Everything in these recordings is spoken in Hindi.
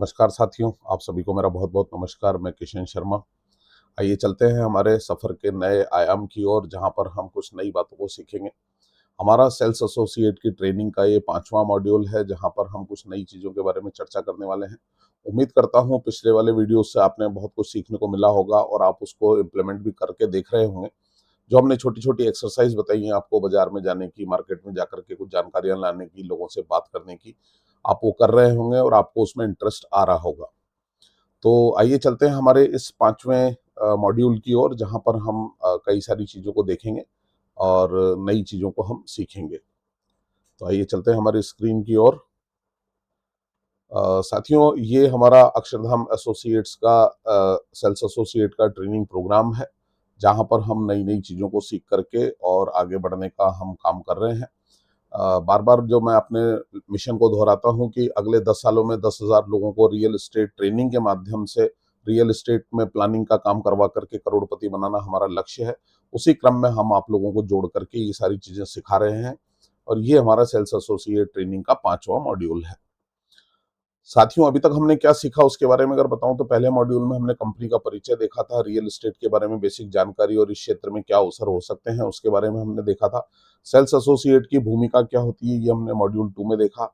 नमस्कार साथियों, आप सभी को मेरा बहुत बहुत नमस्कार। मैं किशन शर्मा। आइए चलते हैं हमारे सफ़र के नए आयाम की ओर, जहां पर हम कुछ नई बातों को सीखेंगे। हमारा सेल्स एसोसिएट की ट्रेनिंग का ये 5वां मॉड्यूल है, जहां पर हम कुछ नई चीज़ों के बारे में चर्चा करने वाले हैं। उम्मीद करता हूं पिछले वाले वीडियो से आपने बहुत कुछ सीखने को मिला होगा और आप उसको इम्प्लीमेंट भी करके देख रहे होंगे। जो हमने छोटी छोटी एक्सरसाइज बताई हैं आपको, बाजार में जाने की, मार्केट में जाकर के कुछ जानकारियां लाने की, लोगों से बात करने की, आप वो कर रहे होंगे और आपको उसमें इंटरेस्ट आ रहा होगा। तो आइए चलते हैं हमारे इस 5वें मॉड्यूल की ओर, जहां पर हम कई सारी चीज़ों को देखेंगे और नई चीज़ों को हम सीखेंगे। तो आइए चलते हैं हमारी स्क्रीन की ओर। साथियों, ये हमारा अक्षरधाम एसोसिएट्स का सेल्स एसोसिएट का ट्रेनिंग प्रोग्राम है, जहां पर हम नई नई चीज़ों को सीख करके और आगे बढ़ने का हम काम कर रहे हैं। बार बार जो मैं अपने मिशन को दोहराता हूं कि अगले 10 सालों में 10,000 लोगों को रियल एस्टेट ट्रेनिंग के माध्यम से रियल एस्टेट में प्लानिंग का काम करवा करके करोड़पति बनाना हमारा लक्ष्य है। उसी क्रम में हम आप लोगों को जोड़ करके ये सारी चीज़ें सिखा रहे हैं और ये हमारा सेल्स एसोसिएट ट्रेनिंग का 5वां मॉड्यूल है। साथियों, अभी तक हमने क्या सीखा उसके बारे में अगर बताऊं तो पहले मॉड्यूल में हमने कंपनी का परिचय देखा था, रियल एस्टेट के बारे में बेसिक जानकारी और इस क्षेत्र में क्या अवसर हो सकते हैं उसके बारे में हमने देखा था। सेल्स एसोसिएट की भूमिका क्या होती है ये हमने मॉड्यूल 2 में देखा।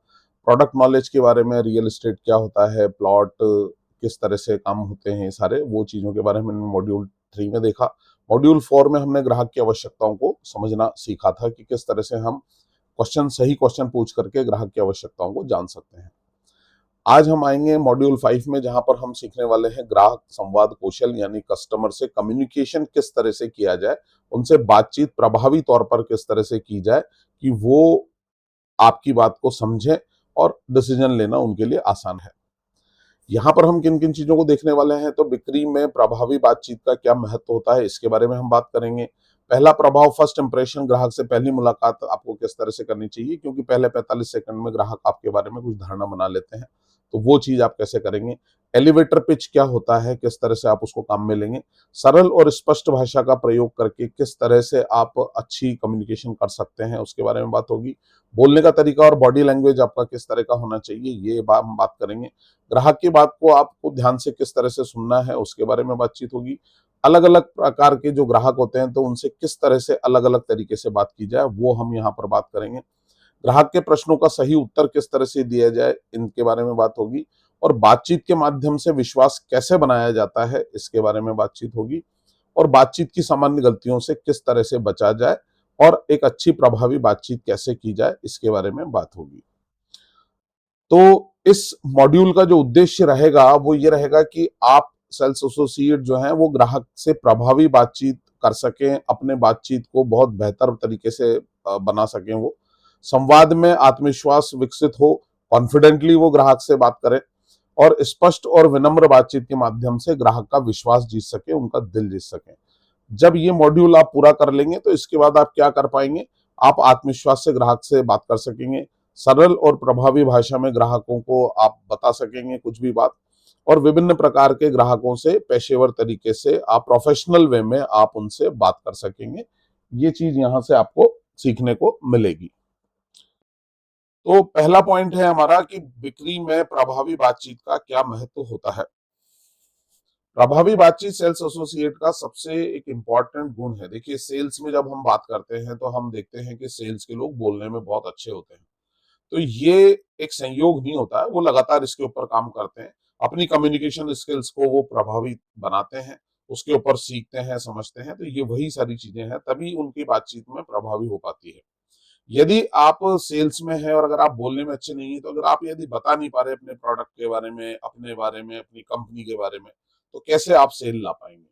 प्रोडक्ट नॉलेज के बारे में, रियल एस्टेट क्या होता है, प्लॉट किस तरह से काम होते हैं, ये सारे वो चीज़ों के बारे में हमने मॉड्यूल 3 में देखा। मॉड्यूल 4 में हमने ग्राहक की आवश्यकताओं को समझना सीखा था कि किस तरह से हम सही क्वेश्चन पूछ करके ग्राहक की आवश्यकताओं को जान सकते हैं। आज हम आएंगे मॉड्यूल 5 में, जहां पर हम सीखने वाले हैं ग्राहक संवाद कौशल, यानी कस्टमर से कम्युनिकेशन किस तरह से किया जाए, उनसे बातचीत प्रभावी तौर पर किस तरह से की जाए कि वो आपकी बात को समझें और डिसीजन लेना उनके लिए आसान है। यहाँ पर हम किन किन चीजों को देखने वाले हैं, तो बिक्री में प्रभावी बातचीत का क्या महत्व होता है इसके बारे में हम बात करेंगे। पहला प्रभाव, फर्स्ट इंप्रेशन, ग्राहक से पहली मुलाकात आपको किस तरह से करनी चाहिए, क्योंकि पहले 45 सेकंड में ग्राहक आपके बारे में कुछ धारणा बना लेते हैं, तो वो चीज आप कैसे करेंगे। एलिवेटर पिच क्या होता है, किस तरह से आप उसको काम में लेंगे। सरल और स्पष्ट भाषा का प्रयोग करके किस तरह से आप अच्छी कम्युनिकेशन कर सकते हैं उसके बारे में बात होगी। बोलने का तरीका और बॉडी लैंग्वेज आपका किस तरह का होना चाहिए, ये हम बात करेंगे। ग्राहक की बात को आपको ध्यान से किस तरह से सुनना है उसके बारे में बातचीत होगी। अलग अलग प्रकार के जो ग्राहक होते हैं, तो उनसे किस तरह से अलग अलग तरीके से बात की जाए, वो हम यहाँ पर बात करेंगे। ग्राहक के प्रश्नों का सही उत्तर किस तरह से दिया जाए, इनके बारे में बात होगी। और बातचीत के माध्यम से विश्वास कैसे बनाया जाता है, इसके बारे में बातचीत होगी। और बातचीत की सामान्य गलतियों से किस तरह से बचा जाए और एक अच्छी प्रभावी बातचीत कैसे की जाए, इसके बारे में बात होगी। तो इस मॉड्यूल का जो उद्देश्य रहेगा वो ये रहेगा कि आप सेल्स एसोसिएट जो हैं वो ग्राहक से प्रभावी बातचीत कर सकें, अपने बातचीत को बहुत बेहतर तरीके से बना सकें, वो संवाद में आत्मविश्वास विकसित हो, कॉन्फिडेंटली वो ग्राहक से बात करें और स्पष्ट और विनम्र बातचीत के माध्यम से ग्राहक का विश्वास जीत सके, उनका दिल जीत सके। जब ये मॉड्यूल आप पूरा कर लेंगे तो इसके बाद आप क्या कर पाएंगे, आप आत्मविश्वास से ग्राहक से बात कर सकेंगे, सरल और प्रभावी भाषा में ग्राहकों को आप बता सकेंगे कुछ भी बात, और विभिन्न प्रकार के ग्राहकों से पेशेवर तरीके से आप प्रोफेशनल वे में आप उनसे बात कर सकेंगे। ये चीज यहां से आपको सीखने को मिलेगी। तो पहला पॉइंट है हमारा कि बिक्री में प्रभावी बातचीत का क्या महत्व होता है। प्रभावी बातचीत सेल्स एसोसिएट का सबसे एक इम्पॉर्टेंट गुण है। देखिए, सेल्स में जब हम बात करते हैं तो हम देखते हैं कि सेल्स के लोग बोलने में बहुत अच्छे होते हैं। तो ये एक संयोग नहीं होता है, वो लगातार इसके ऊपर काम करते हैं, अपनी कम्युनिकेशन स्किल्स को वो प्रभावी बनाते हैं, उसके ऊपर सीखते हैं, समझते हैं। तो ये वही सारी चीजें हैं, तभी उनकी बातचीत में प्रभावी हो पाती है। यदि आप सेल्स में हैं और अगर आप बोलने में अच्छे नहीं हैं, तो अगर आप यदि बता नहीं पा रहे अपने प्रोडक्ट के बारे में, अपने बारे में, अपनी कंपनी के बारे में, तो कैसे आप सेल ला पाएंगे।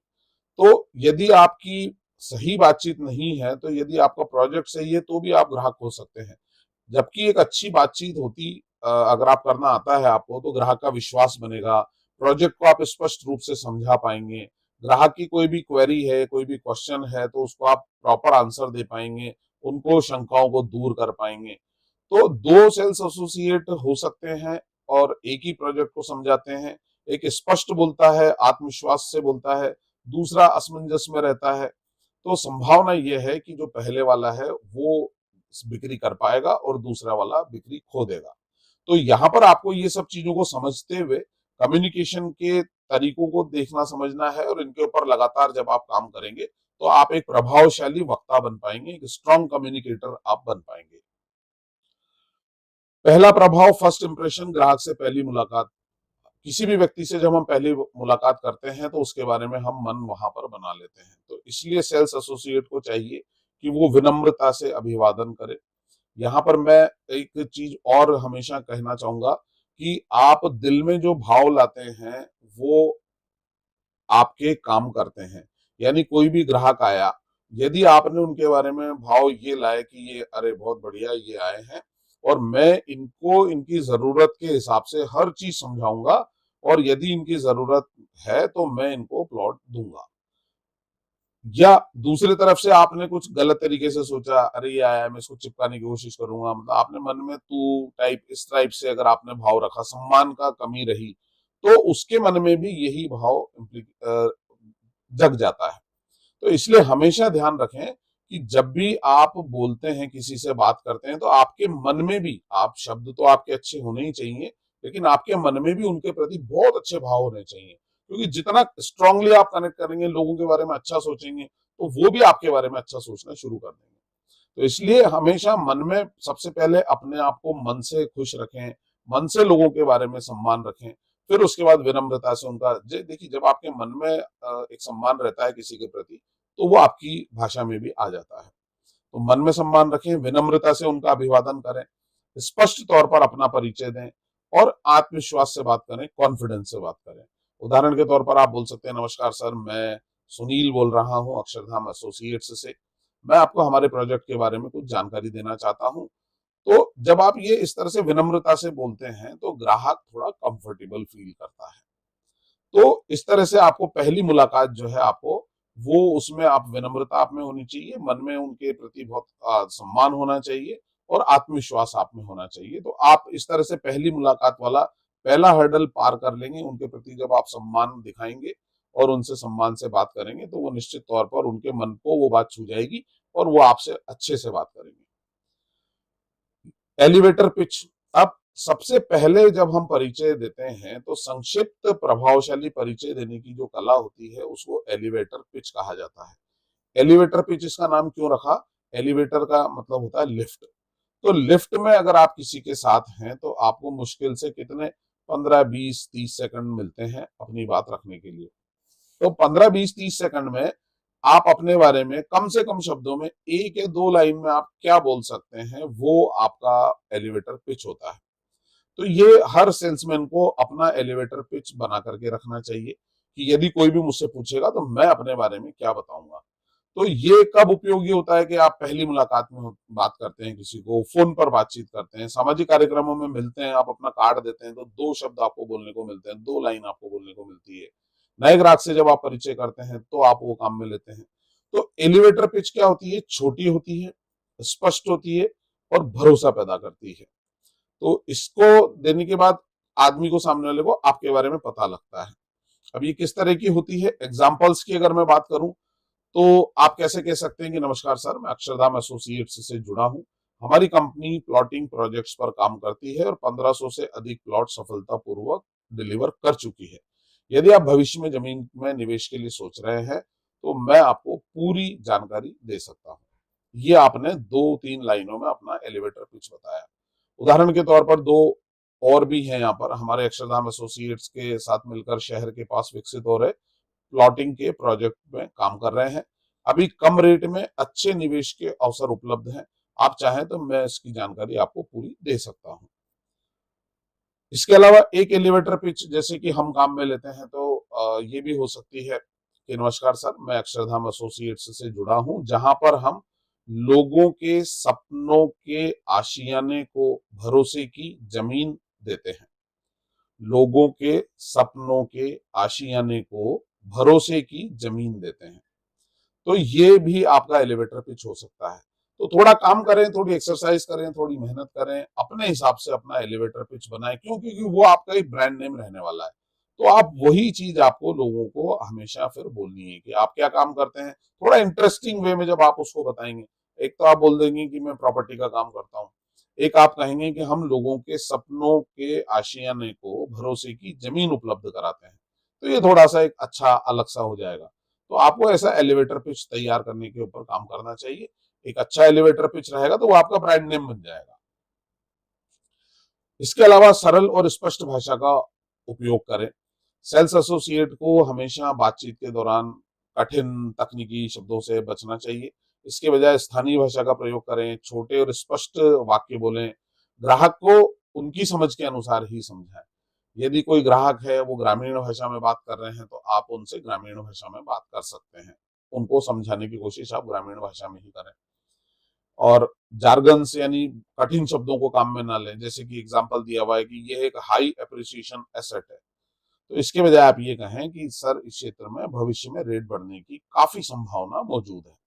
तो यदि आपकी सही बातचीत नहीं है, तो यदि आपका प्रोजेक्ट सही है तो भी आप ग्राहक हो सकते हैं। जबकि एक अच्छी बातचीत होती, अगर आप करना आता है आपको, तो ग्राहक का विश्वास बनेगा, प्रोजेक्ट को आप स्पष्ट रूप से समझा पाएंगे, ग्राहक की कोई भी क्वेरी है, कोई भी क्वेश्चन है, तो उसको आप प्रॉपर आंसर दे पाएंगे, उनको शंकाओं को दूर कर पाएंगे। तो दो सेल्स एसोसिएट हो सकते हैं और एक ही प्रोजेक्ट को समझाते हैं। एक स्पष्ट बोलता है, आत्मविश्वास से बोलता है, दूसरा असमंजस में रहता है। तो संभावना यह है कि जो पहले वाला है वो बिक्री कर पाएगा और दूसरा वाला बिक्री खो देगा। तो यहाँ पर आपको ये सब चीजों को समझते हुए कम्युनिकेशन के तरीकों को देखना समझना है और इनके ऊपर लगातार जब आप काम करेंगे तो आप एक प्रभावशाली वक्ता बन पाएंगे, एक स्ट्रॉन्ग कम्युनिकेटर आप बन पाएंगे। पहला प्रभाव, फर्स्ट इंप्रेशन, ग्राहक से पहली मुलाकात। किसी भी व्यक्ति से जब हम पहली मुलाकात करते हैं तो उसके बारे में हम मन वहां पर बना लेते हैं। तो इसलिए सेल्स एसोसिएट को चाहिए कि वो विनम्रता से अभिवादन करे। यहाँ पर मैं एक चीज और हमेशा कहना चाहूंगा कि आप दिल में जो भाव लाते हैं वो आपके काम करते हैं। यानी कोई भी ग्राहक आया, यदि आपने उनके बारे में भाव ये लाए कि ये अरे बहुत बढ़िया ये आए हैं और मैं इनको इनकी जरूरत के हिसाब से हर चीज समझाऊंगा और यदि इनकी जरूरत है तो मैं इनको प्लॉट दूंगा। या दूसरी तरफ से आपने कुछ गलत तरीके से सोचा, अरे ये आया मैं इसको चिपकाने की कोशिश करूंगा, मतलब आपने मन में तू टाइप इस टाइप से अगर आपने भाव रखा, सम्मान का कमी रही, तो उसके मन में भी यही भाव जग जाता है। तो इसलिए हमेशा ध्यान रखें कि जब भी आप बोलते हैं, किसी से बात करते हैं, तो आपके मन में भी, आप शब्द तो आपके अच्छे होने ही चाहिए, लेकिन आपके मन में भी उनके प्रति बहुत अच्छे भाव होने चाहिए। क्योंकि जितना स्ट्रांगली आप कनेक्ट करेंगे, लोगों के बारे में अच्छा सोचेंगे, तो वो भी आपके बारे में अच्छा सोचना शुरू कर देंगे। तो इसलिए हमेशा मन में सबसे पहले अपने आप को मन से खुश रखें, मन से लोगों के बारे में सम्मान रखें, फिर उसके बाद विनम्रता से उनका देखिए, जब आपके मन में एक सम्मान रहता है किसी के प्रति, तो वो आपकी भाषा में भी आ जाता है। तो मन में सम्मान रखें, विनम्रता से उनका अभिवादन करें, स्पष्ट तौर पर अपना परिचय दें और आत्मविश्वास से बात करें, कॉन्फिडेंस से बात करें। उदाहरण के तौर पर आप बोल सकते हैं, नमस्कार सर, मैं सुनील बोल रहा हूँ अक्षरधाम एसोसिएट्स से। मैं आपको हमारे प्रोजेक्ट के बारे में कुछ जानकारी देना चाहता हूँ। तो जब आप ये इस तरह से विनम्रता से बोलते हैं तो ग्राहक थोड़ा कंफर्टेबल फील करता है। तो इस तरह से आपको पहली मुलाकात जो है, आपको वो उसमें आप विनम्रता आप में होनी चाहिए, मन में उनके प्रति बहुत सम्मान होना चाहिए और आत्मविश्वास आप में होना चाहिए। तो आप इस तरह से पहली मुलाकात वाला पहला हर्डल पार कर लेंगे। उनके प्रति जब आप सम्मान दिखाएंगे और उनसे सम्मान से बात करेंगे तो वो निश्चित तौर पर उनके मन को वो बात छू जाएगी और वो आपसे अच्छे से बात करेंगे। Elevator pitch. अब सबसे पहले जब हम परिचय देते हैं तो संक्षिप्त प्रभावशाली परिचय देने की जो कला होती है उसको एलिवेटर पिच कहा जाता है। एलिवेटर पिच इसका नाम क्यों रखा? एलिवेटर का मतलब होता है लिफ्ट। तो लिफ्ट में अगर आप किसी के साथ हैं तो आपको मुश्किल से कितने 15, 20, 30 सेकंड मिलते हैं अपनी बात रखने के लिए। तो 15, 20, 30 सेकंड में आप अपने बारे में कम से कम शब्दों में एक या दो लाइन में आप क्या बोल सकते हैं, वो आपका एलिवेटर पिच होता है। तो ये हर सेल्समैन को अपना एलिवेटर पिच बना करके रखना चाहिए कि यदि कोई भी मुझसे पूछेगा तो मैं अपने बारे में क्या बताऊंगा। तो ये कब उपयोगी होता है कि आप पहली मुलाकात में बात करते हैं, किसी को फोन पर बातचीत करते हैं, सामाजिक कार्यक्रमों में मिलते हैं, आप अपना कार्ड देते हैं तो दो शब्द आपको बोलने को मिलते हैं, दो लाइन आपको बोलने को मिलती है। नए ग्राहक से जब आप परिचय करते हैं तो आप वो काम में लेते हैं। तो एलिवेटर पिच क्या होती है? छोटी होती है, स्पष्ट होती है और भरोसा पैदा करती है। तो इसको देने के बाद आदमी को, सामने वाले को आपके बारे में पता लगता है। अब ये किस तरह की होती है, एग्जाम्पल्स की अगर मैं बात करूं तो आप कैसे कह सकते हैं कि नमस्कार सर, मैं अक्षरधाम एसोसिएट्स से जुड़ा हूं। हमारी कंपनी प्लॉटिंग प्रोजेक्ट्स पर काम करती है और 1500 से अधिक प्लॉट सफलतापूर्वक डिलीवर कर चुकी है। यदि आप भविष्य में जमीन में निवेश के लिए सोच रहे हैं तो मैं आपको पूरी जानकारी दे सकता हूँ। ये आपने 2-3 लाइनों में अपना एलिवेटर पिच बताया। उदाहरण के तौर पर दो और भी हैं यहाँ पर, हमारे अक्षरधाम एसोसिएट्स के साथ मिलकर शहर के पास विकसित हो रहे प्लॉटिंग के प्रोजेक्ट में काम कर रहे हैं। अभी कम रेट में अच्छे निवेश के अवसर उपलब्ध हैं। आप चाहें तो मैं इसकी जानकारी आपको पूरी दे सकता हूं। इसके अलावा एक एलिवेटर पिच जैसे कि हम काम में लेते हैं तो ये भी हो सकती है कि नमस्कार सर, मैं अक्षरधाम एसोसिएट्स से जुड़ा हूं, जहां पर हम लोगों के सपनों के आशियाने को भरोसे की जमीन देते हैं। लोगों के सपनों के आशियाने को भरोसे की जमीन देते हैं। तो ये भी आपका एलिवेटर पिच हो सकता है। तो थोड़ा काम करें, थोड़ी एक्सरसाइज करें, थोड़ी मेहनत करें, अपने हिसाब से अपना एलिवेटर पिच बनाएं। क्यों? क्योंकि वो आपका एक ब्रांड नेम रहने वाला है। तो आप वही चीज आपको लोगों को हमेशा फिर बोलनी है कि आप क्या काम करते हैं। थोड़ा इंटरेस्टिंग वे में जब आप उसको बताएंगे, एक तो आप बोल देंगे कि मैं प्रॉपर्टी का काम करता हूँ, एक आप कहेंगे कि हम लोगों के सपनों के आशियाने को भरोसे की जमीन उपलब्ध कराते हैं। तो ये थोड़ा-सा एक अच्छा अलग-सा हो जाएगा। तो आपको ऐसा एलिवेटर पिच तैयार करने के ऊपर काम करना चाहिए। एक अच्छा एलिवेटर पिच रहेगा तो वो आपका ब्रांड नेम बन जाएगा। इसके अलावा सरल और स्पष्ट भाषा का उपयोग करें। सेल्स एसोसिएट को हमेशा बातचीत के दौरान कठिन तकनीकी शब्दों से बचना चाहिए। इसके बजाय स्थानीय भाषा का प्रयोग करें, छोटे और स्पष्ट वाक्य बोलें, ग्राहक को उनकी समझ के अनुसार ही समझाएं। यदि कोई ग्राहक है वो ग्रामीण भाषा में बात कर रहे हैं तो आप उनसे ग्रामीण भाषा में बात कर सकते हैं। उनको समझाने की कोशिश आप ग्रामीण भाषा में ही करें। और जार्गन्स यानी कठिन शब्दों को काम में ना लें। जैसे कि एग्जांपल दिया हुआ है कि ये एक हाई एप्रिसिएशन एसेट है। तो इसके बजाय आप ये कहें कि सर इस क्षेत्र में भविष्य में रेट बढ़ने की काफी संभावना मौजूद है।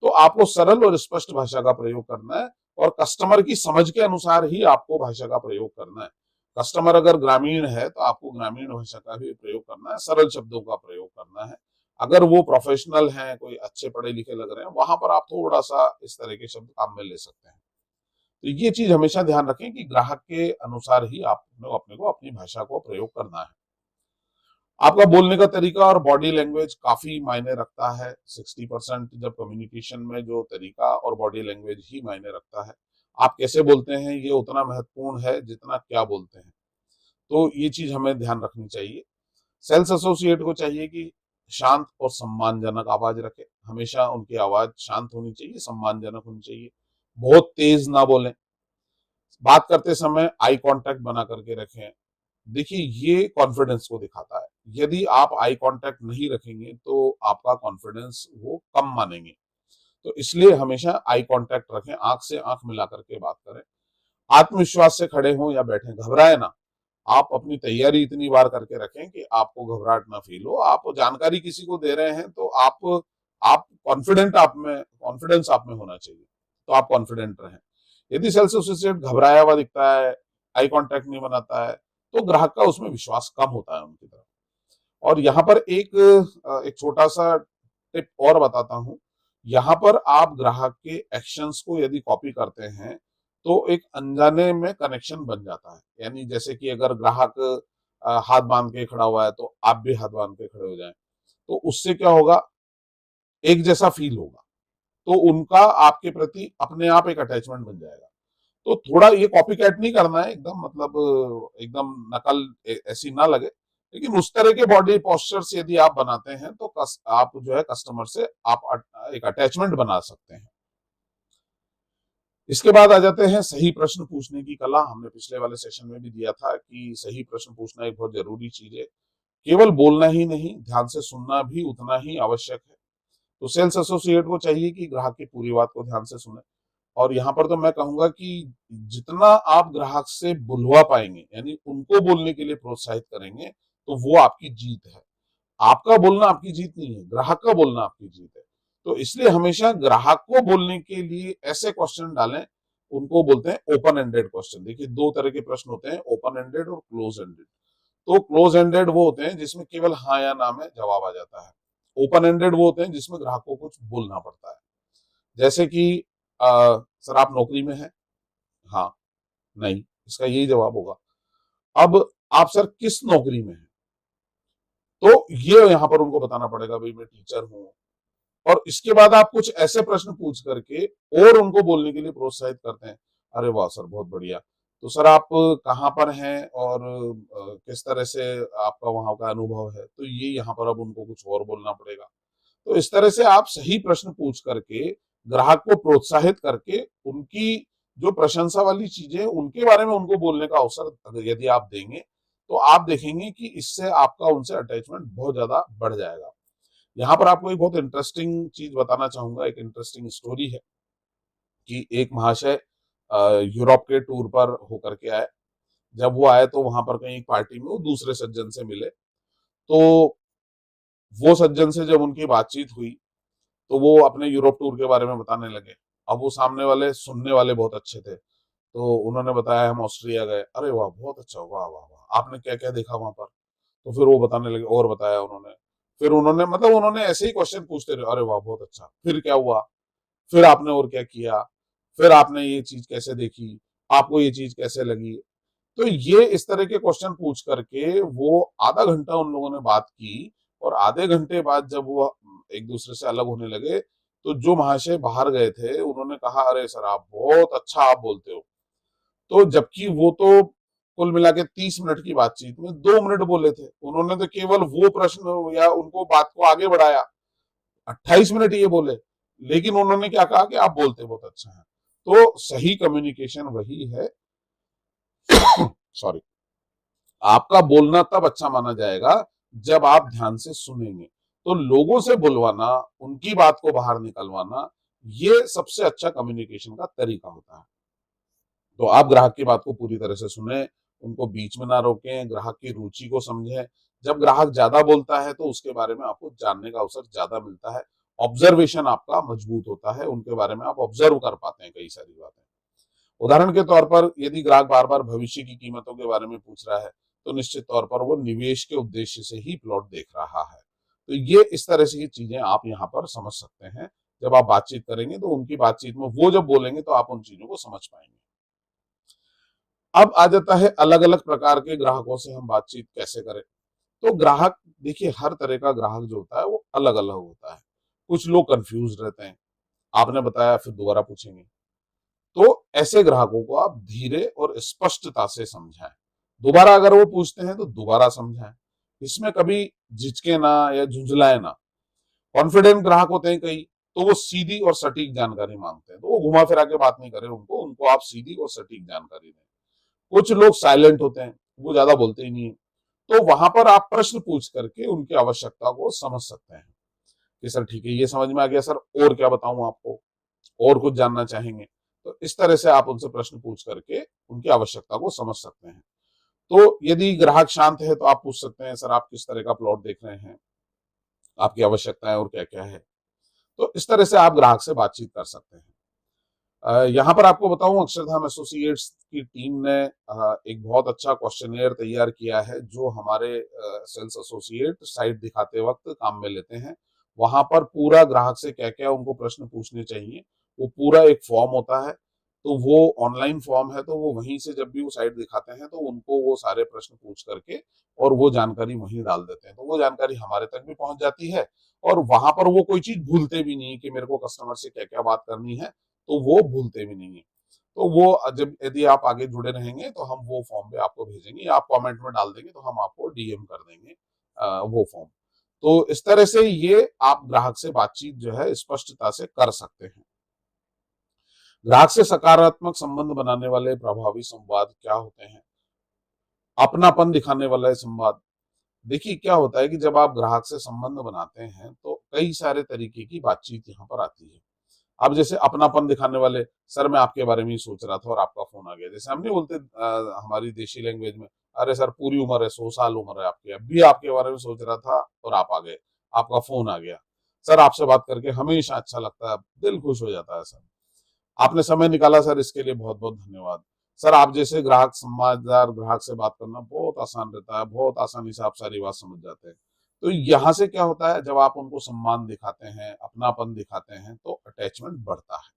तो आपको सरल और स्पष्ट भाषा का प्रयोग करना है और कस्टमर की समझ के अनुसार ही आपको भाषा का प्रयोग करना है। कस्टमर अगर ग्रामीण है तो आपको ग्रामीण भाषा का भी प्रयोग करना है, सरल शब्दों का प्रयोग करना है। अगर वो प्रोफेशनल हैं, कोई अच्छे पढ़े लिखे लग रहे हैं, वहां पर आप थोड़ा सा इस तरह के शब्द काम में ले सकते हैं। तो ये चीज हमेशा ध्यान रखें कि ग्राहक के अनुसार ही आप अपने को अपनी भाषा को प्रयोग करना है। आपका बोलने का तरीका और बॉडी लैंग्वेज काफी मायने रखता है। 60% जब कम्युनिकेशन में जो तरीका और बॉडी लैंग्वेज ही मायने रखता है। आप कैसे बोलते हैं ये उतना महत्वपूर्ण है जितना क्या बोलते हैं। तो ये चीज हमें ध्यान रखनी चाहिए। सेल्स एसोसिएट को चाहिए कि शांत और सम्मानजनक आवाज रखे। हमेशा उनकी आवाज शांत होनी चाहिए, सम्मानजनक होनी चाहिए। बहुत तेज ना बोलें। बात करते समय आई कांटेक्ट बना करके रखें। देखिए ये कॉन्फिडेंस को दिखाता है। यदि आप आई कांटेक्ट नहीं रखेंगे तो आपका कॉन्फिडेंस वो कम मानेंगे। तो इसलिए हमेशा आई कांटेक्ट रखें, आंख से आंख मिला करके बात करें। आत्मविश्वास से खड़े हों या बैठें, घबराए ना। आप अपनी तैयारी इतनी बार करके रखें कि आपको घबराहट ना फील हो। आप जानकारी किसी को दे रहे हैं तो आप कॉन्फिडेंस आप में होना चाहिए। तो आप कॉन्फिडेंट रहें। यदि सेल्स एसोसिएट घबराया हुआ दिखता है, आई कांटेक्ट नहीं बनाता है, तो ग्राहक का उसमें विश्वास कम होता है उनकी तरफ। और यहाँ पर एक छोटा सा टिप और बताता हूँ। यहाँ पर आप ग्राहक के एक्शंस को यदि कॉपी करते हैं तो एक अनजाने में कनेक्शन बन जाता है। यानी जैसे कि अगर ग्राहक हाथ बांध के खड़ा हुआ है तो आप भी हाथ बांध के खड़े हो जाएं। तो उससे क्या होगा, एक जैसा फील होगा। तो उनका आपके प्रति अपने आप एक अटैचमेंट बन जाएगा। तो थोड़ा ये कॉपी कैट नहीं करना है, एकदम मतलब एकदम नकल ऐसी ना लगे। लेकिन उस तरह के बॉडी पोस्चर्स यदि आप बनाते हैं तो आप जो है कस्टमर से आप एक अटैचमेंट बना सकते हैं। इसके बाद आ जाते हैं सही प्रश्न पूछने की कला। हमने पिछले वाले सेशन में भी दिया था कि सही प्रश्न पूछना एक बहुत जरूरी चीज है। केवल बोलना ही नहीं, ध्यान से सुनना भी उतना ही आवश्यक है। तो सेल्स एसोसिएट को चाहिए कि ग्राहक की पूरी बात को ध्यान से सुने। और यहाँ पर तो मैं कहूंगा कि जितना आप ग्राहक से बुलवा पाएंगे, यानी उनको बोलने के लिए प्रोत्साहित करेंगे, तो वो आपकी जीत है। आपका बोलना आपकी जीत नहीं है, ग्राहक का बोलना आपकी जीत है। तो इसलिए हमेशा ग्राहक को बोलने के लिए ऐसे क्वेश्चन डालें, उनको बोलते हैं ओपन एंडेड क्वेश्चन। देखिए दो तरह के प्रश्न होते हैं, ओपन एंडेड और क्लोज एंडेड। तो क्लोज एंडेड वो होते हैं जिसमें केवल हाँ या ना में जवाब आ जाता है। ओपन एंडेड वो होते हैं जिसमें ग्राहक को कुछ बोलना पड़ता है। जैसे कि सर आप नौकरी में हैं? हाँ, नहीं, इसका यही जवाब होगा। अब आप सर किस नौकरी में हैं? तो ये यहाँ पर उनको बताना पड़ेगा, भाई मैं टीचर हूँ। और इसके बाद आप कुछ ऐसे प्रश्न पूछ करके और उनको बोलने के लिए प्रोत्साहित करते हैं। अरे वाह सर, बहुत बढ़िया। तो सर आप कहाँ पर हैं और किस तरह से आपका वहां का अनुभव है? तो ये यहाँ पर अब उनको कुछ और बोलना पड़ेगा। तो इस तरह से आप सही प्रश्न पूछ करके ग्राहक को प्रोत्साहित करके उनकी जो प्रशंसा वाली चीजें उनके बारे में उनको बोलने का अवसर अगर यदि आप देंगे तो आप देखेंगे कि इससे आपका उनसे अटैचमेंट बहुत ज्यादा बढ़ जाएगा। यहाँ पर आपको एक बहुत इंटरेस्टिंग चीज बताना चाहूंगा, एक इंटरेस्टिंग स्टोरी है कि एक महाशय यूरोप के टूर पर होकर के आए। जब वो आए तो वहां पर कहीं पार्टी में वो दूसरे सज्जन से मिले। तो वो सज्जन से जब उनकी बातचीत हुई तो वो अपने यूरोप टूर के बारे में बताने लगे। अब वो सामने वाले सुनने वाले बहुत अच्छे थे। तो उन्होंने बताया हम ऑस्ट्रिया गए। अरे वाह, बहुत अच्छा, वाह वाह वाह, आपने क्या क्या देखा वहां पर? तो फिर वो बताने लगे और बताया उन्होंने। फिर उन्होंने मतलब उन्होंने ऐसे ही क्वेश्चन पूछते रहे, अरे वाह बहुत अच्छा, फिर क्या हुआ, फिर आपने और क्या किया, फिर आपने ये चीज कैसे देखी, आपको ये चीज कैसे लगी? तो ये इस तरह के क्वेश्चन पूछ करके वो आधा घंटा उन लोगों ने बात की, और आधे घंटे बाद जब वो एक दूसरे से अलग होने लगे, तो जो महाशय बाहर गए थे उन्होंने कहा, अरे सर आप बहुत अच्छा आप बोलते हो। तो जबकि वो तो कुल मिला के 30 मिनट की बातचीत में 2 मिनट बोले थे, उन्होंने तो केवल वो प्रश्न या उनको बात को आगे बढ़ाया, 28 मिनट ये बोले, लेकिन उन्होंने क्या कहा कि आप बोलते बहुत अच्छा है। तो सही कम्युनिकेशन वही है, सॉरी, आपका बोलना तब अच्छा माना जाएगा जब आप ध्यान से सुनेंगे। तो लोगों से बुलवाना, उनकी बात को बाहर निकलवाना, ये सबसे अच्छा कम्युनिकेशन का तरीका होता है। तो आप ग्राहक की बात को पूरी तरह से सुने, उनको बीच में ना रोकें, ग्राहक की रुचि को समझें। जब ग्राहक ज्यादा बोलता है तो उसके बारे में आपको जानने का अवसर ज्यादा मिलता है, ऑब्जर्वेशन आपका मजबूत होता है, उनके बारे में आप ऑब्जर्व कर पाते हैं कई सारी बातें। उदाहरण के तौर पर यदि ग्राहक बार बार भविष्य की कीमतों के बारे में पूछ रहा है, तो निश्चित तौर पर वो निवेश के उद्देश्य से ही प्लॉट देख रहा है। तो ये इस तरह से ये चीजें आप यहाँ पर समझ सकते हैं। जब आप बातचीत करेंगे तो उनकी बातचीत में वो जब बोलेंगे तो आप उन चीजों को समझ पाएंगे। अब आ जाता है अलग अलग प्रकार के ग्राहकों से हम बातचीत कैसे करें। तो ग्राहक, देखिए हर तरह का ग्राहक जो होता है वो अलग अलग होता है। कुछ लोग कंफ्यूज रहते हैं, आपने बताया फिर दोबारा पूछेंगे। तो ऐसे ग्राहकों को आप धीरे और स्पष्टता से समझाएं। दोबारा अगर वो पूछते हैं तो दोबारा समझाएं। इसमें कभी झिझके ना या झुंझलाए ना। कॉन्फिडेंट ग्राहक होते हैं कई, तो वो सीधी और सटीक जानकारी मांगते हैं, तो वो घुमा फिरा के बात नहीं करें, उनको उनको आप सीधी और सटीक जानकारी दें। कुछ लोग साइलेंट होते हैं, वो ज्यादा बोलते ही नहीं है, तो वहां पर आप प्रश्न पूछ करके उनकी आवश्यकता को समझ सकते हैं कि सर ठीक है, ये समझ में आ गया सर, और क्या बताऊं आपको, और कुछ जानना चाहेंगे? तो इस तरह से आप उनसे प्रश्न पूछ करके उनकी आवश्यकता को समझ सकते हैं। तो यदि ग्राहक शांत है तो आप पूछ सकते हैं, सर आप किस तरह का प्लॉट देख रहे हैं, आपकी आवश्यकताएं और क्या क्या है। तो इस तरह से आप ग्राहक से बातचीत कर सकते हैं। यहाँ पर आपको बताऊं, अक्षरधाम एसोसिएट्स की टीम ने एक बहुत अच्छा क्वेश्चनेयर तैयार किया है, जो हमारे सेल्स एसोसिएट साइट दिखाते वक्त काम में लेते हैं। वहां पर पूरा ग्राहक से क्या क्या उनको प्रश्न पूछने चाहिए, वो पूरा एक फॉर्म होता है। तो वो ऑनलाइन फॉर्म है, तो वो वहीं से जब भी वो साइट दिखाते हैं तो उनको वो सारे प्रश्न पूछ करके और वो जानकारी वहीं डाल देते हैं, तो वो जानकारी हमारे तक भी पहुंच जाती है। और वहां पर वो कोई चीज भूलते भी नहीं कि मेरे को कस्टमर से क्या क्या बात करनी है, तो वो भूलते भी नहीं है। तो वो जब यदि आप आगे जुड़े रहेंगे तो हम वो फॉर्म पे आपको भेजेंगे, या आप कमेंट में डाल देंगे तो हम आपको डीएम कर देंगे वो फॉर्म। तो इस तरह से ये आप ग्राहक से बातचीत जो है स्पष्टता से कर सकते हैं। ग्राहक से सकारात्मक संबंध बनाने वाले प्रभावी संवाद क्या होते हैं? अपनापन दिखाने वाला संवाद। देखिए क्या होता है कि जब आप ग्राहक से संबंध बनाते हैं तो कई सारे तरीके की बातचीत यहाँ पर आती है। अब जैसे अपनापन दिखाने वाले, सर मैं आपके बारे में ही सोच रहा था और आपका फोन आ गया। जैसे हम नहीं बोलते हमारी देशी लैंग्वेज में, अरे सर पूरी उम्र है, 100 साल उम्र है आपकी, अभी आपके बारे में सोच रहा था और आप आ गए, आपका फोन आ गया। सर आपसे बात करके हमेशा अच्छा लगता है, दिल खुश हो जाता है सर, आपने समय निकाला सर, इसके लिए बहुत बहुत धन्यवाद। सर आप जैसे ग्राहक, समझदार ग्राहक से बात करना बहुत आसान रहता है, बहुत आसानी से आप सारी बात समझ जाते हैं। तो यहाँ से क्या होता है, जब आप उनको सम्मान दिखाते हैं, अपनापन दिखाते हैं, तो अटैचमेंट बढ़ता है।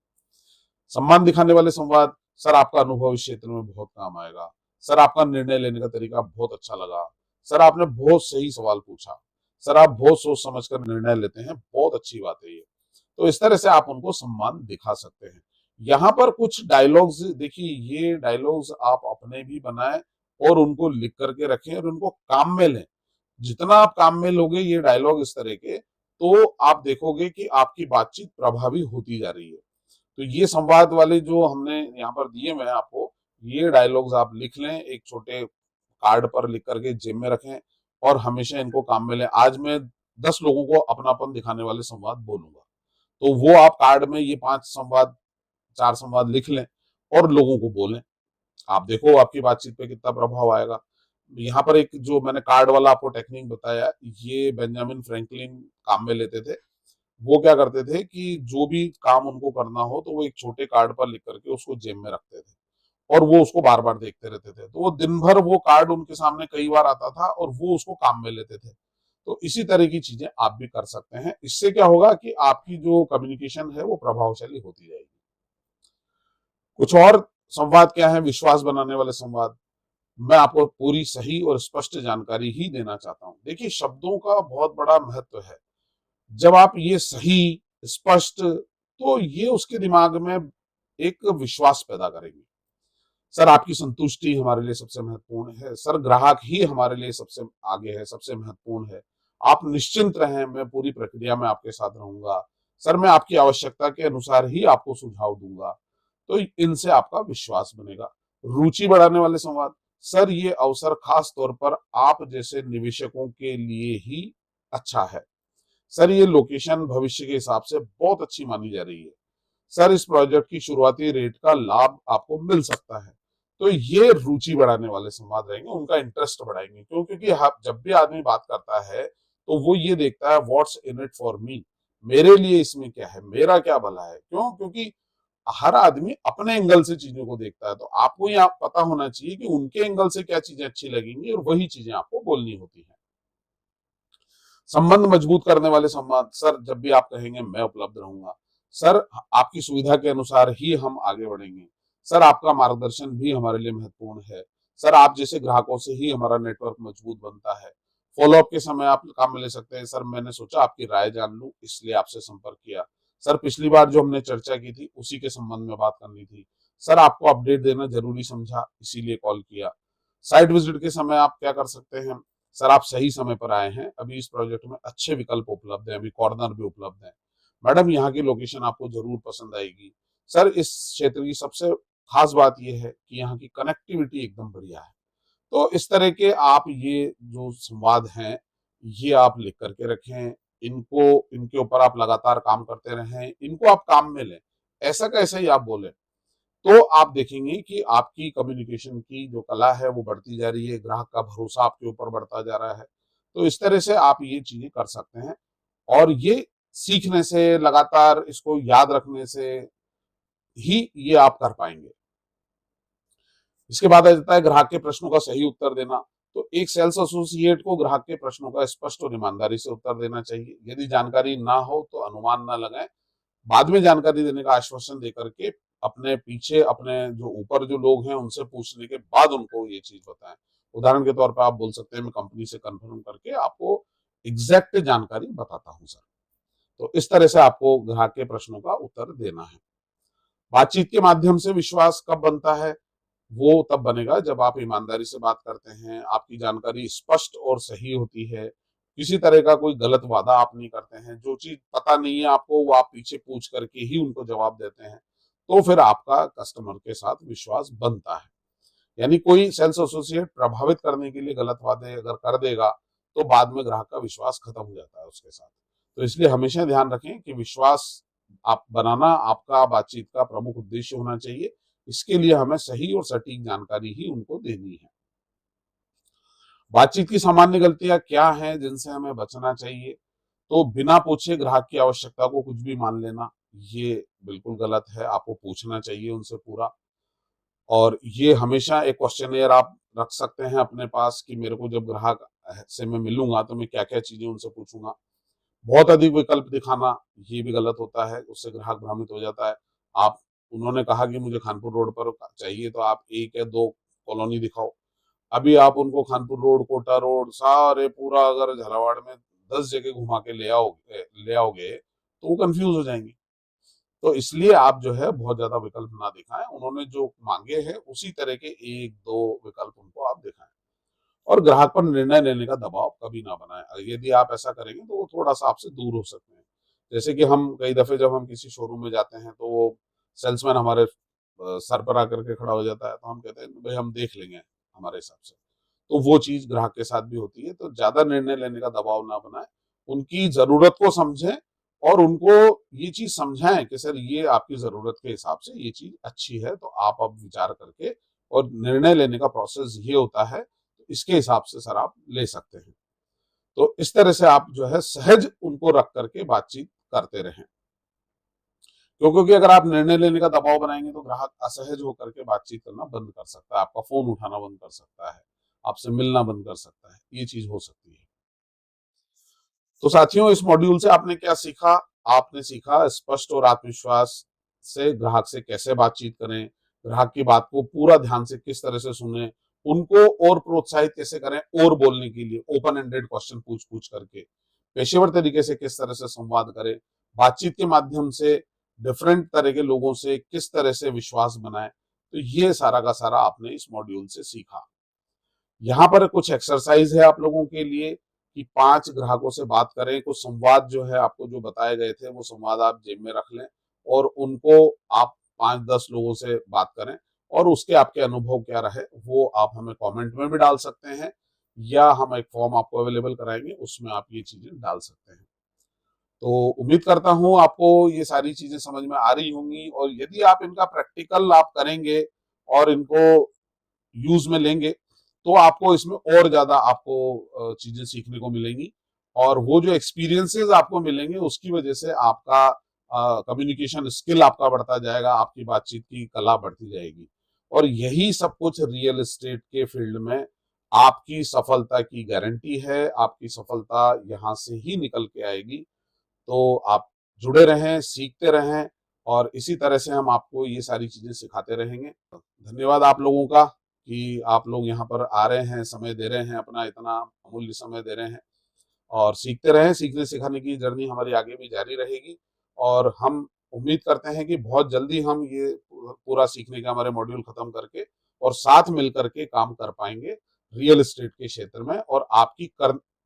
सम्मान दिखाने वाले संवाद, सर आपका अनुभव इस क्षेत्र में बहुत काम आएगा, सर आपका निर्णय लेने का तरीका बहुत अच्छा लगा, सर आपने बहुत सही सवाल पूछा, सर आप बहुत सोच समझ कर निर्णय लेते हैं, बहुत अच्छी बात है ये। तो इस तरह से आप उनको सम्मान दिखा सकते हैं। यहाँ पर कुछ डायलॉग्स देखिए, ये डायलॉग्स आप अपने भी बनाएं और उनको लिख करके रखें और उनको काम में लें। जितना आप काम में लोगे ये डायलॉग इस तरह के, तो आप देखोगे कि आपकी बातचीत प्रभावी होती जा रही है। तो ये संवाद वाले जो हमने यहाँ पर दिए मैं आपको, ये डायलॉग्स आप लिख लें, एक छोटे कार्ड पर लिख करके जेब में रखें और हमेशा इनको काम में लें। आज मैं 10 लोगों को अपनापन दिखाने वाले संवाद बोलूंगा, तो वो आप कार्ड में ये 5 संवाद, 4 संवाद लिख लें और लोगों को बोलें। आप देखो आपकी बातचीत पे कितना प्रभाव आएगा। यहाँ पर एक जो मैंने कार्ड वाला आपको टेक्निक बताया, ये बेंजामिन फ्रैंकलिन काम में लेते थे। वो क्या करते थे कि जो भी काम उनको करना हो तो वो एक छोटे कार्ड पर लिख करके उसको जेब में रखते थे और वो उसको बार बार देखते रहते थे। तो वो दिन भर वो कार्ड उनके सामने कई बार आता था और वो उसको काम में लेते थे। तो इसी तरह की चीजें आप भी कर सकते हैं। इससे क्या होगा कि आपकी जो कम्युनिकेशन है वो प्रभावशाली होती जाएगी। कुछ और संवाद क्या है? विश्वास बनाने वाले संवाद। मैं आपको पूरी सही और स्पष्ट जानकारी ही देना चाहता हूँ। देखिए, शब्दों का बहुत बड़ा महत्व है। जब आप ये सही, स्पष्ट, तो ये उसके दिमाग में एक विश्वास पैदा करेंगे। सर, आपकी संतुष्टि हमारे लिए सबसे महत्वपूर्ण है। सर, ग्राहक ही हमारे लिए सबसे आगे है, सबसे महत्वपूर्ण है। आप निश्चिंत रहें, मैं पूरी प्रक्रिया में आपके साथ रहूँगा। सर, मैं आपकी आवश्यकता के अनुसार ही आपको सुझाव दूँगा। तो इनसे आपका विश्वास बनेगा। रुचि बढ़ाने वाले संवाद। सर, ये अवसर खास तौर पर आप जैसे निवेशकों के लिए ही अच्छा है। सर, ये लोकेशन भविष्य के हिसाब से बहुत अच्छी मानी जा रही है। सर, इस प्रोजेक्ट की शुरुआती रेट का लाभ आपको मिल सकता है। तो ये रुचि बढ़ाने वाले संवाद रहेंगे, उनका इंटरेस्ट बढ़ाएंगे। क्यों? क्योंकि जब भी आदमी बात करता है तो वो ये देखता है what's in it for me, मेरे लिए इसमें क्या है, मेरा क्या भला है। क्यों? क्योंकि हर आदमी अपने एंगल से चीजों को देखता है। तो आपको ये आप पता होना चाहिए कि उनके एंगल से क्या चीजें अच्छी लगेंगी और वही चीजें आपको बोलनी होती है। संबंध मजबूत करने वाले संवाद। सर, जब भी आप कहेंगे मैं उपलब्ध रहूंगा। सर, आपकी सुविधा के अनुसार ही हम आगे बढ़ेंगे। सर, आपका मार्गदर्शन भी हमारे लिए महत्वपूर्ण है। सर, आप जैसे ग्राहकों से ही हमारा नेटवर्क मजबूत बनता है। फॉलोअप के समय आप काम में ले सकते हैं। सर, मैंने सोचा आपकी राय जान लूं, इसलिए आपसे संपर्क किया। सर, पिछली बार जो हमने चर्चा की थी उसी के संबंध में बात करनी थी। सर, आपको अपडेट देना जरूरी समझा, इसीलिए कॉल किया। साइट विजिट के समय आप क्या कर सकते हैं? सर, आप सही समय पर आए हैं। अभी इस प्रोजेक्ट में अच्छे विकल्प उपलब्ध हैं, अभी कॉर्नर भी उपलब्ध है। मैडम, यहाँ की लोकेशन आपको जरूर पसंद आएगी। सर, इस क्षेत्र की सबसे खास बात यह है कि यहाँ की कनेक्टिविटी एकदम बढ़िया है। तो इस तरह के आप ये जो संवाद हैं, ये आप लिख करके रखें। इनको इनके ऊपर आप लगातार काम करते रहें, इनको आप काम में लें। ऐसा कैसे ही आप बोले, तो आप देखेंगे कि आपकी कम्युनिकेशन की जो कला है वो बढ़ती जा रही है, ग्राहक का भरोसा आपके ऊपर बढ़ता जा रहा है। तो इस तरह से आप ये चीजें कर सकते हैं और ये सीखने से, लगातार इसको याद रखने से ही ये आप कर पाएंगे। इसके बाद आ जाता है ग्राहक के प्रश्नों का सही उत्तर देना। तो एक सेल्स एसोसिएट को ग्राहक के प्रश्नों का स्पष्ट और ईमानदारी से उत्तर देना चाहिए। यदि जानकारी ना हो तो अनुमान ना लगाएं, बाद में जानकारी देने का आश्वासन देकर के अपने पीछे, अपने जो ऊपर जो लोग हैं उनसे पूछने के बाद उनको ये चीज बताएं। उदाहरण के तौर पर आप बोल सकते हैं मैं कंपनी से कंफर्म करके आपको एग्जैक्ट जानकारी बताता हूं सर। तो इस तरह से आपको ग्राहक के प्रश्नों का उत्तर देना है। बातचीत के माध्यम से विश्वास कब बनता है? वो तब बनेगा जब आप ईमानदारी से बात करते हैं, आपकी जानकारी स्पष्ट और सही होती है, किसी तरह का कोई गलत वादा आप नहीं करते हैं, जो चीज पता नहीं है आपको वो आप पीछे पूछ करके ही उनको जवाब देते हैं। तो फिर आपका कस्टमर के साथ विश्वास बनता है। यानी कोई सेल्स एसोसिएट प्रभावित करने के लिए गलत वादे अगर कर देगा तो बाद में ग्राहक का विश्वास खत्म हो जाता है उसके साथ। तो इसलिए हमेशा ध्यान रखें कि विश्वास आप बनाना आपका बातचीत का प्रमुख उद्देश्य होना चाहिए। इसके लिए हमें सही और सटीक जानकारी ही उनको देनी है। बातचीत की सामान्य गलतियां क्या हैं जिनसे हमें बचना चाहिए? तो बिना पूछे ग्राहक की आवश्यकता को कुछ भी मान लेना, ये बिल्कुल गलत है। आपको पूछना चाहिए उनसे पूरा। और ये हमेशा एक क्वेश्चनेयर आप रख सकते हैं अपने पास कि मेरे को जब ग्राहक से मैं मिलूंगा तो मैं क्या क्या चीजें उनसे पूछूंगा। बहुत अधिक विकल्प दिखाना, ये भी गलत होता है, उससे ग्राहक भ्रमित हो जाता है। आप उन्होंने कहा कि मुझे खानपुर रोड पर चाहिए तो आप एक या दो कॉलोनी दिखाओ। अभी आप उनको खानपुर रोड, कोटा रोड, सारे पूरा अगर झालावाड़ में 10 जगह घुमा के ले आओगे तो वो कंफ्यूज हो जाएंगे। तो इसलिए आप जो है बहुत ज्यादा विकल्प ना दिखाएं, उन्होंने जो मांगे हैं उसी तरह के एक दो विकल्प उनको आप दिखाएं। और ग्राहक पर निर्णय लेने का दबाव कभी ना बनाएं। यदि आप ऐसा करेंगे तो वो थोड़ा सा आपसे दूर हो सकते हैं। जैसे कि हम कई दफे जब हम किसी शोरूम में जाते हैं तो वो सेल्समैन हमारे सर पर आकर के खड़ा हो जाता है, तो हम कहते हैं भाई हम देख लेंगे हमारे हिसाब से। तो वो चीज ग्राहक के साथ भी होती है। तो ज्यादा निर्णय लेने का दबाव ना बनाएं, उनकी जरूरत को समझें और उनको ये चीज समझाएं कि सर ये आपकी जरूरत के हिसाब से ये चीज अच्छी है, तो आप अब विचार करके, और निर्णय लेने का प्रोसेस ये होता है, तो इसके हिसाब से सर आप ले सकते हैं। तो इस तरह से आप जो है सहज उनको रख करके बातचीत करते रहें। क्योंकि अगर आप निर्णय लेने का दबाव बनाएंगे तो ग्राहक असहज होकर के बातचीत करना बंद कर सकता है, आपका फोन उठाना बंद कर सकता है, आपसे मिलना बंद कर सकता है, ये चीज हो सकती है। तो साथियों, इस मॉड्यूल से आपने क्या सीखा? आपने सीखा स्पष्ट और आत्मविश्वास से ग्राहक से कैसे बातचीत करें, ग्राहक की बात को पूरा ध्यान से किस तरह से सुने, उनको और प्रोत्साहित कैसे करें और बोलने के लिए ओपन एंडेड क्वेश्चन पूछ-पूछ करके, पेशेवर तरीके से किस तरह से संवाद करें, बातचीत के माध्यम से डिफरेंट तरह के लोगों से किस तरह से विश्वास बनाएं, तो ये सारा का सारा आपने इस मॉड्यूल से सीखा। यहाँ पर कुछ एक्सरसाइज है आप लोगों के लिए कि 5 ग्राहकों से बात करें, कुछ संवाद जो है आपको जो बताए गए थे वो संवाद आप जेब में रख लें और उनको आप 5-10 लोगों से बात करें और उसके आपके अनुभव क्या रहे वो आप हमें कमेंट में भी डाल सकते हैं या हम एक फॉर्म आपको अवेलेबल कराएंगे, उसमें आप ये चीजें डाल सकते हैं। तो उम्मीद करता हूँ आपको ये सारी चीजें समझ में आ रही होंगी और यदि आप इनका प्रैक्टिकल आप करेंगे और इनको यूज में लेंगे तो आपको इसमें और ज्यादा आपको चीजें सीखने को मिलेंगी और वो जो एक्सपीरियंसेस आपको मिलेंगे उसकी वजह से आपका कम्युनिकेशन स्किल आपका बढ़ता जाएगा, आपकी बातचीत की कला बढ़ती जाएगी और यही सब कुछ रियल एस्टेट के फील्ड में आपकी सफलता की गारंटी है। आपकी सफलता यहाँ से ही निकल के आएगी। तो आप जुड़े रहें, सीखते रहें और इसी तरह से हम आपको ये सारी चीजें सिखाते रहेंगे। धन्यवाद आप लोगों का कि आप लोग यहाँ पर आ रहे हैं, समय दे रहे हैं, अपना इतना अमूल्य समय दे रहे हैं और सीखते रहें। सीखने सिखाने की जर्नी हमारी आगे भी जारी रहेगी और हम उम्मीद करते हैं कि बहुत जल्दी हम ये पूरा सीखने का हमारे मॉड्यूल खत्म करके और साथ मिल करके काम कर पाएंगे रियल एस्टेट के क्षेत्र में और आपकी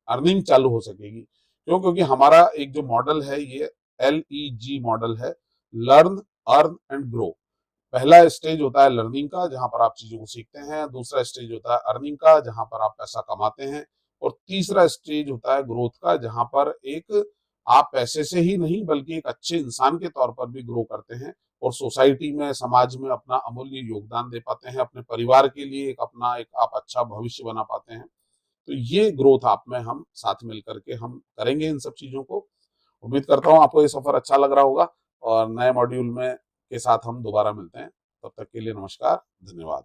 अर्निंग चालू हो सकेगी। क्यों? क्योंकि हमारा एक जो मॉडल है ये LEG मॉडल है, लर्न, अर्न एंड ग्रो। पहला स्टेज होता है लर्निंग का जहां पर आप चीजों को सीखते हैं, दूसरा स्टेज होता है अर्निंग का जहां पर आप पैसा कमाते हैं और तीसरा स्टेज होता है ग्रोथ का जहां पर एक आप पैसे से ही नहीं बल्कि एक अच्छे इंसान के तौर पर भी ग्रो करते हैं और सोसाइटी में, समाज में अपना अमूल्य योगदान दे पाते हैं, अपने परिवार के लिए एक अपना एक आप अच्छा भविष्य बना पाते हैं। तो ये ग्रोथ आप में हम साथ मिल करके हम करेंगे इन सब चीजों को। उम्मीद करता हूँ आपको ये सफर अच्छा लग रहा होगा और नए मॉड्यूल में के साथ हम दोबारा मिलते हैं। तब तक के लिए नमस्कार, धन्यवाद।